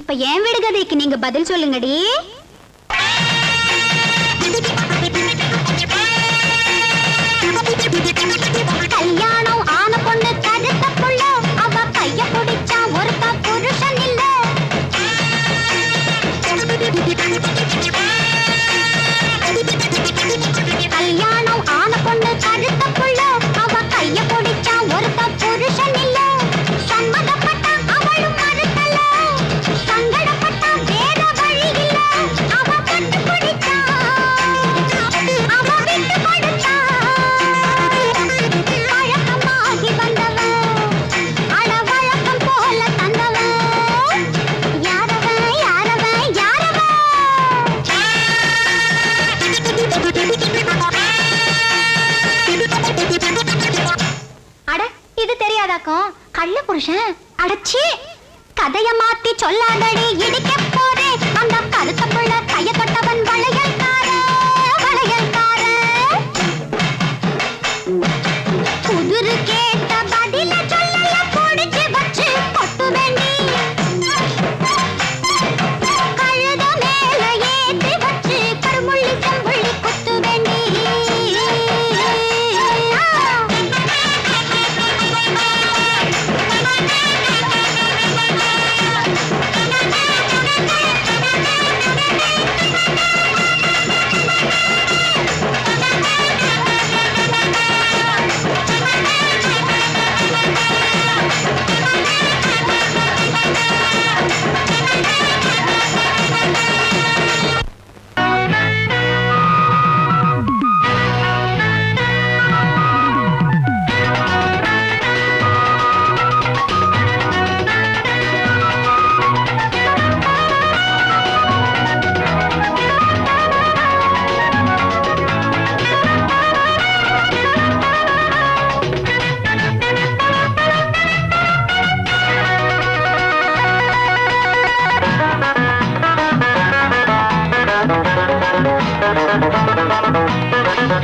இப்ப ஏன் விடுகதைக்கு நீங்க பதில் சொல்லுங்கடி. கல்யாணம் ஆன பொண்ணு கருத்த புள்ள, அவ கைய பிடிச்சா ஒருத்த புருஷன் இல்ல. கல்யாணம் ஆன பொண்ணு கருத்த புள்ள, அவ கைய பிடிச்சா ஒருத்த புருஷன் இல்ல. சம்மதப்பட்டா அவளும் மறுக்கல, சங்கடப்பட்டா வேற வழி இல்ல. அவ கட்டு பிடிச்சா, அவ விட்டு கொடுத்தா. பழக்கமாகி வந்தவ, அட வழக்கம் போல தந்தவ. யாரவ யாரவ யாரவ? அட இது தெரியாதாக்கும்? கள்ள புருஷன். அடச்சி, கதைய மாத்தி சொல்லாதடி, இடிக்க போதே அந்த கருத்த புள்ள. கைய தொட்டவன் வளையல்கார, வளையல்கார. புதுரு கேட்ட பதில சொல்லல, பொடிச்சு வச்சு கொட்டு வேண்டி. கழுத மேல ஏத்தி வச்சு கருமுள்ளி செம்புள்ளி குத்து வேண்டி.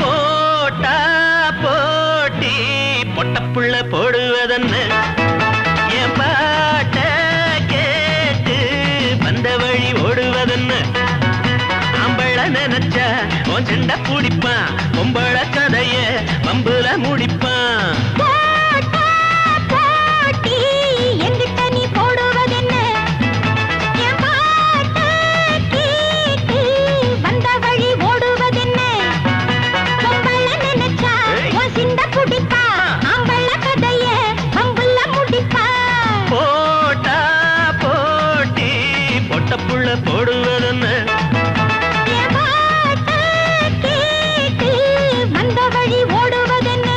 போட்டா போட்டி பொட்டப்புள்ள போடுவதன்னு என் பாட்ட கேட்டு வந்த வழி ஓடுவதன்னு. அம்பள நினைச்சா உன் சிண்ட பிடிப்பான், பொம்பள கதைய வம்புல முடிப்பான். போட்டா போட்டி பொட்டப்புள்ள போடுவதன்னு வந்த வழி ஓடுவதென்ன.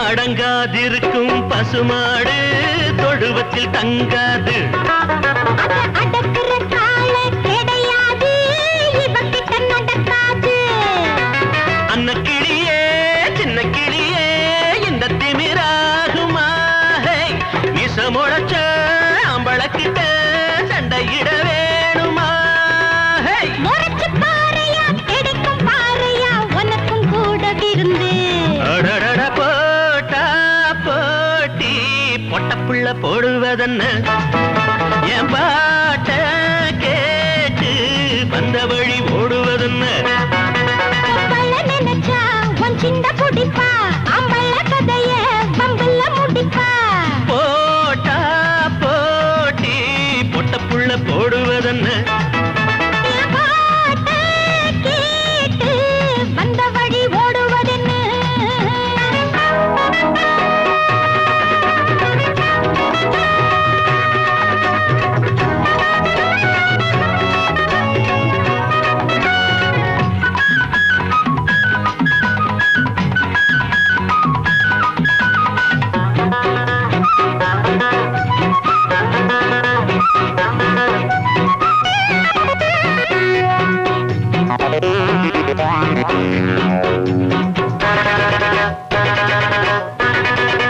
அடங்காதிருக்கும் பசுமாடு தொழுவத்தில் தங்காது. அடக்குற கால கிடையாது, இவகிட்ட நடக்காது. அன்ன கிளியே சின்ன கிளியே இந்த திமிராகுமா? மிச முளைச்ச அம்பளக்கிட்ட சண்டையிட வேணுமா? முறைச்சு பாறையா, கிடைக்கும் பாறையா, உனக்கும் கூட விருந்து. அடடட போட்டா போட்டி பொட்டப்புள்ள போடுவதன்னு என் பாட்ட கேட்டு வந்த வழி ஓடுவதன்னு. பள்ள நினைச்சா உன் சின்ன குடிப்பா, அம்பள கதைய வம்புல முடிப்பா. போட்டா போட்டி பொட்டப்புள்ள போடுவதன்னு கேட்டு வந்த வழி ஓடுவதென்னு.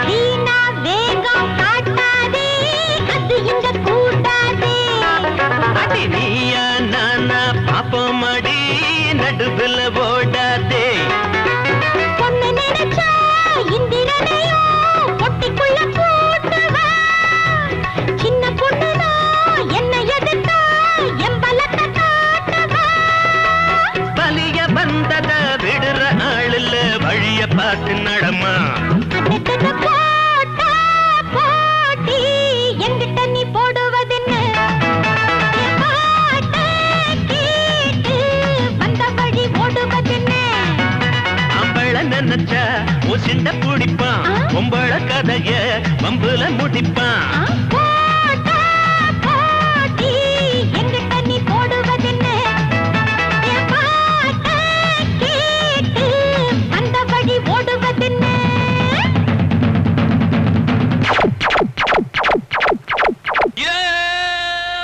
வீணா வேகம் காட்டாதே, அது இங்க கூட்டாதே. அடி நீயா நானா பாப்போம் அடி நடுவில் ஓடாதே. பொண்ணு நினைச்சா இந்திரனையும் பொட்டிக்குள்ள போட்டுவா. சின்ன பொண்ணுதான் என்ன எதிர்த்தா என் பலத்தை காட்டுவா. பலிய வந்தத விடுற ஆளுல வழிய பார்த்து நடமா. அடுத்தது போட்டா போட்டி, எங்கிட்ட நீ போடுவதென்ன? என் பாட்டை கேட்டு வந்த வழி ஓடுவதென்ன? அவள நினைச்சா உசிண்ட பிடிப்பான், பொம்பள கதைய வம்புல முடிப்பான். போட்டா போட்டி, எங்கிட்ட நீ போடுவதென்ன? என் பாட்டை கேட்டு வந்த வழி ஓடுவதென்ன?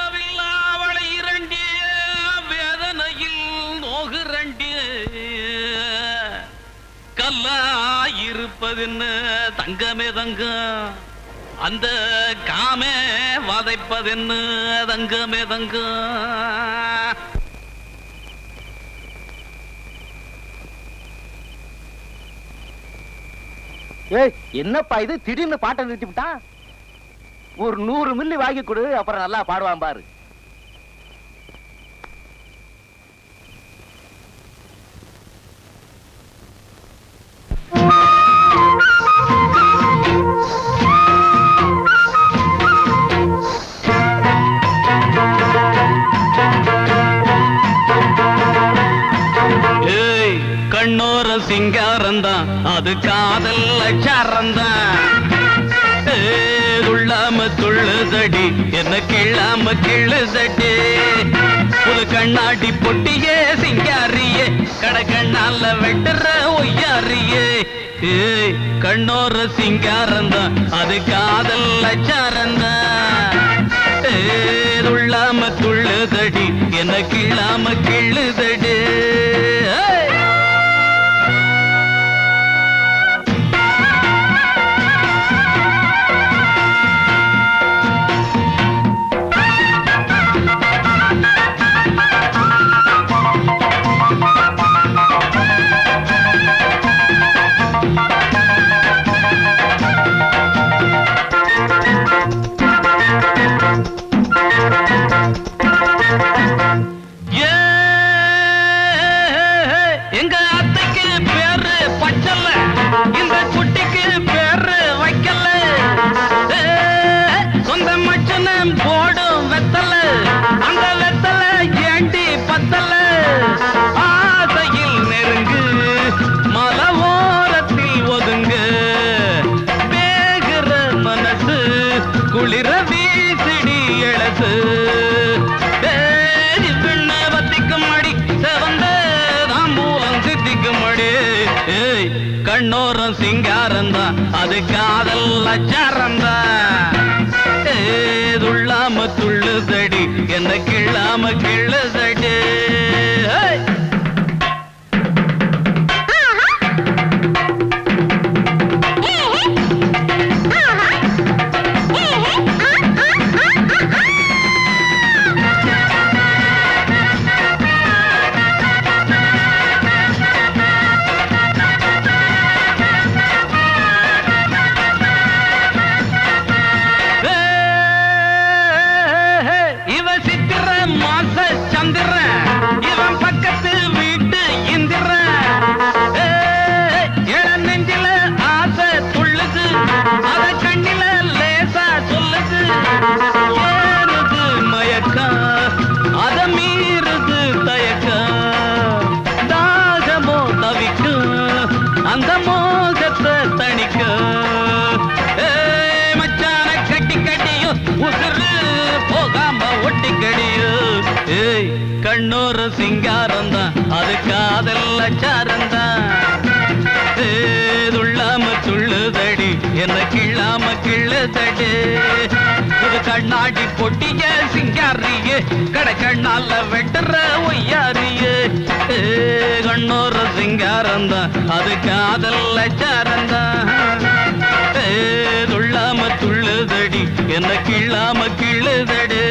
ஏவில்லாவளை இரண்டு வேதனையில் நோகுரண்டு கல்லாயிருப்பதுன்னு தங்கமே தங்கம் அந்த காமே வதைப்பதென்னு தங்கமே தங்கம். ஏய் என்னப்பா இது திடீர்னு பாட்டை நிறுத்தி விட்டான்? ஒரு 100 மில்லி வாங்கி கொடு, அப்புறம் நல்லா பாடுவான் பாரு. ஏய் கண்ணோர சிங்காரந்தான் அது காதல் அச்சாரந்தான். துள்ளாம துள்ளுதடி என்ன கிள்ளாம கிள்ளுதடி. புது கண்ணாடி பொட்டியே சிங்காரியே கடக்கண்ணால வெட்டுற ஒய்யாரியே. ஏய் கண்ணோர சிங்காரந்தான் அது காதல் அச்சாரந்தான். துள்ளாம துள்ளுதடி என்ன கிள்ளாம கிள்ளுதடி. எங்க அத்தைக்கு பேரு பச்சல்ல, இந்த குட்டிக்கு பேரு வைக்கல. சொந்த மச்சனம் போடும் வெத்தல, அந்த வெத்தல ஏண்டி பத்தல. ஆசையில் நெருங்கு மலை ஓரத்தில் ஒதுங்கு, வேகிற மனசு குளிர வீசிடி எழசு. கண்ணோரம் சிங்காரந்தான் அது காதல் அச்சாரந்தான். துள்ளாம துள்ளுதடி என்ன கிள்ளாம கிள்ளுதடி. கண்ணோர சிங்காரந்தான் அது காதல் அச்சாரந்தான். துள்ளாம துள்ளுதடி என்ன கிள்ளாம கிள்ளுதடி. இது கண்ணாடி பொட்டிய சிங்காரியே கடக்கண்ணால வெட்டுற ஒய்யாரியே. கண்ணோர சிங்கார அச்சாரந்தான் அது காதல் அச்சாரந்தான் துள்ளாம துள்ளுதடி என்ன கிள்ளாம கிள்ளுதடு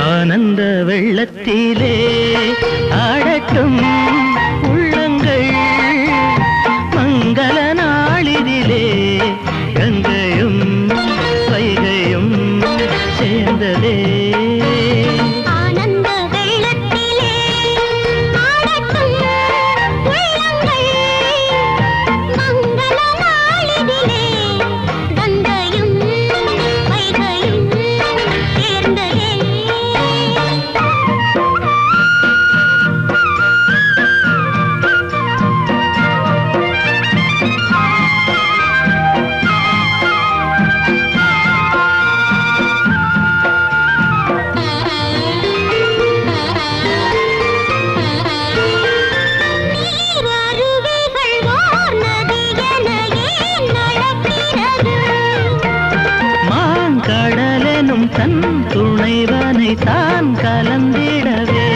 ஆனந்த வெள்ளத்திலே ஆடட்டும் உள்ளங்கள் மங்கள நாளிதிலே கங்கையும் வைகையும் சேர்ந்ததே ஆனந்த வெள்ளத்திலே ஆடட்டும் உள்ளங்கள் மங்கள நாளிதிலே கங்கையும் வைகையும் சேர்ந்ததே மாங்கடலெனும் தன் துணைவனை தான் கலந்திடவே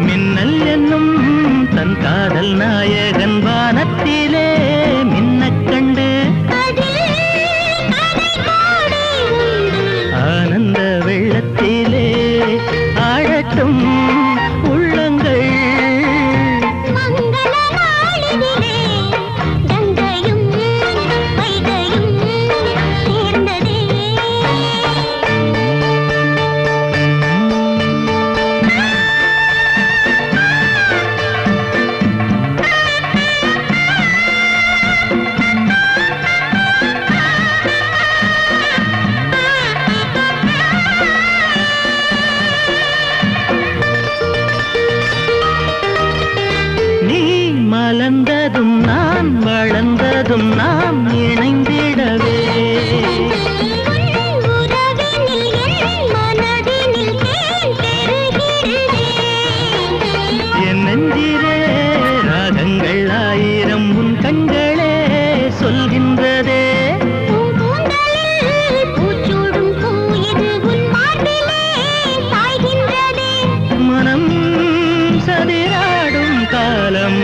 மின்னல் என்னும் தன் காதல் நாயகன் வானத்திலே மின்னக் கண்டு ஆனந்த வெள்ளத்திலே ஆடட்டும் உள்ளங்கள் மங்கள நாளிதிலே கங்கையும் வைகையும் சேர்ந்ததே நீ மலர்ந்ததும் நான் வளர்ந்ததும் நாம் இணைந்திடவே உறவினில் என் மனதினில் தேன் பெருகிறதே என் நெஞ்சிலே ராகங்கள் ஆயிரம் உன் கண்களே சொல்கின்றதே பூந்தலில் பூச்சூடும் பூ இது உன் மார்பிலே சாய்கின்றதே மனம் சதிராடும் காலம்